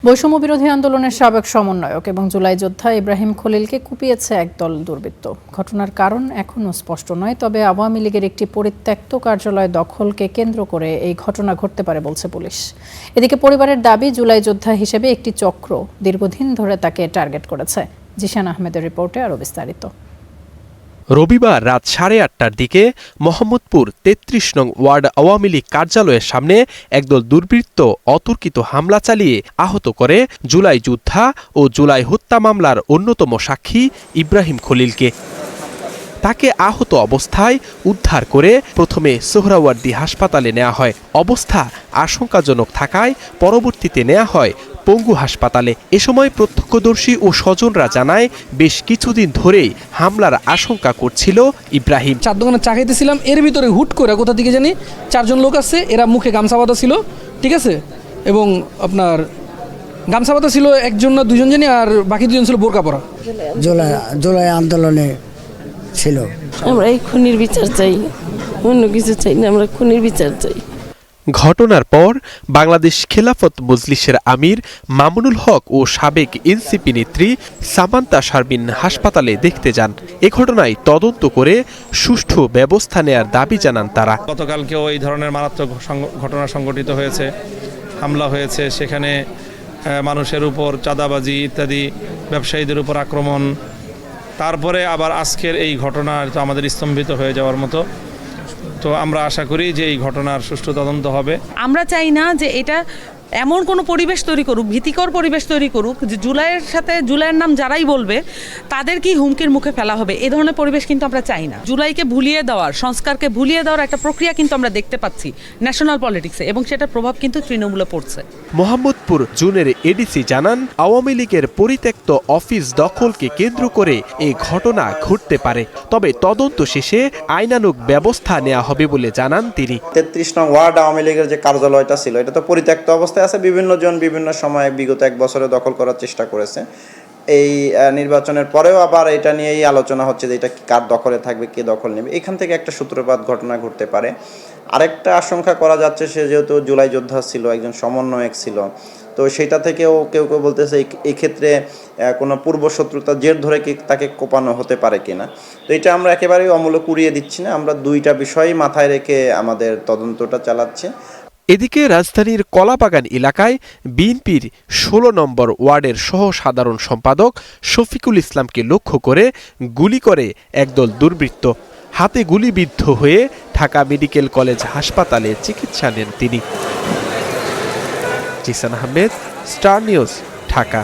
বৈষম্য বিরোধী আন্দোলনের সাবেক সমন্বয়ক এবং জুলাই যোদ্ধা ইব্রাহিম খলিলকে কুপিয়েছে একদল দুর্বৃত্ত। ঘটনার কারণ এখনও স্পষ্ট নয়, তবে আওয়ামী লীগের একটি পরিত্যক্ত কার্যালয় দখলকে কেন্দ্র করে এই ঘটনা ঘটতে পারে বলছে পুলিশ। এদিকে পরিবারের দাবি, জুলাই যোদ্ধা হিসেবে একটি চক্র দীর্ঘদিন ধরে তাকে টার্গেট করেছে। জিশান আহমেদের রিপোর্টে আরও বিস্তারিত। রবিবার রাত 8:30টার দিকে মোহাম্মদপুর ৩৩ নং ওয়ার্ড আওয়ামী লীগ কার্যালয়ের সামনে একদল দুর্বৃত্ত অতর্কিত হামলা চালিয়ে আহত করে জুলাই যোদ্ধা ও জুলাই হত্যা মামলার অন্যতম সাক্ষী ইব্রাহিম খলিলকে। তাকে আহত অবস্থায় উদ্ধার করে প্রথমে সোহরাওয়ার্দী হাসপাতালে নেওয়া হয়। অবস্থা আশঙ্কাজনক থাকায় পরবর্তীতে নেওয়া হয় পঙ্গু হাসপাতালে। এ সময় প্রত্যক্ষদর্শী ও স্বজনরা জানায়, বেশ কিছুদিন ধরেই হামলার আশঙ্কা করছিল ইব্রাহিম। চার দোকানে চা খাইতেছিলাম, এর ভিতরে হুট করে কোথা থেকে জানি 4 জন লোক আসছে। এরা মুখে গামছা বাঁধা ছিল, ঠিক আছে, এবং আপনার গামছা বাঁধা ছিল একজন না দুজন জানি, আর বাকি দুজন ছিল বোরকা পরা। জুলাই আন্দোলনে ছিল। আমরা এই খুনির বিচার চাই, অন্য কিছু চাই না, আমরা খুনির বিচার চাই। ঘটনার পর বাংলাদেশ খেলাফত মজলিসের আমির মামুনুল হক ও সাবেক এনসিপি নেত্রী সামান্তা শারমিন হাসপাতালে দেখতে যান। এ ঘটনায় তদন্ত করে সুষ্ঠু ব্যবস্থা নেয়ার দাবি জানান তারা। গতকালকেও এই ধরনের মারাত্মক ঘটনা সংঘটিত হয়েছে, হামলা হয়েছে, সেখানে মানুষের উপর চাঁদাবাজি ইত্যাদি, ব্যবসায়ীদের উপর আক্রমণ, তারপরে আবার আজকের এই ঘটনা তো আমাদের স্তম্ভিত হয়ে যাওয়ার মতো। তো আমরা আশা করি যে এই ঘটনার সুষ্ঠু তদন্ত হবে। আমরা চাই না যে এটা এমন কোনো পরিবেশ তৈরি করুক, ভীতিকর পরিবেশ তৈরি করুক, যে জুলাইয়ের সাথে জুলাইয়ের নাম যারাই বলবে তাদেরকেই হুমকির মুখে ফেলা হবে। এই ধরনের পরিবেশ কিন্তু আমরা চাই না। জুলাইকে ভুলিয়ে দেওয়ার, সংস্কারকে ভুলিয়ে দেওয়ার একটা প্রক্রিয়া কিন্তু আমরা দেখতে পাচ্ছি ন্যাশনাল পলিটিক্সে, এবং সেটার প্রভাব কিন্তু তৃণমূলে পড়ছে। মোহাম্মদপুর জোনের এডিসি জানান, আওয়ামী লীগের পরিত্যক্ত অফিস দখলকে কেন্দ্র করে এই ঘটনা ঘটতে পারে, তবে তদন্ত শেষে আইনানুগ ব্যবস্থা নেওয়া হবে বলে জানান তিনি। ৩৩ নং ওয়ার্ড আওয়ামী লীগের যে কার্যালয়টা ছিল, এটা তো পরিত্যক্ত অবস্থায় আছে। বিভিন্ন জন বিভিন্ন সময় বিগত 1 বছরে দখল করার চেষ্টা করেছে। এই নির্বাচনের পরেও আবার এটা নিয়েই আলোচনা হচ্ছে যে এটা কার দখলে থাকবে, কে দখল নেবে। এখান থেকে একটা সূত্রপাত ঘটনা ঘটতে পারে। আরেকটা আশঙ্কা করা যাচ্ছে, সে যেহেতু জুলাই যোদ্ধা ছিল, একজন সমন্বয়ক ছিল, তো সেটা থেকেও কেউ কেউ বলতেছে এই ক্ষেত্রে কোনো পূর্বশত্রুতা জের ধরে কি তাকে কোপানো হতে পারে কিনা। তো এটা আমরা একেবারেই অমূলক উড়িয়ে দিচ্ছি না, আমরা দুইটা বিষয়ই মাথায় রেখে আমাদের তদন্তটা চালাচ্ছি। এদিকে রাজধানীর কলাবাগান এলাকায় বিএনপির 16 নম্বর ওয়ার্ডের সহ সাধারণ সম্পাদক শফিকুল ইসলামকে লক্ষ্য করে গুলি করে একদল দুর্বৃত্ত। হাতে গুলিবিদ্ধ হয়ে ঢাকা মেডিকেল কলেজ হাসপাতালে চিকিৎসা নেন তিনি। Zisan Ahmed, star news, Dhaka.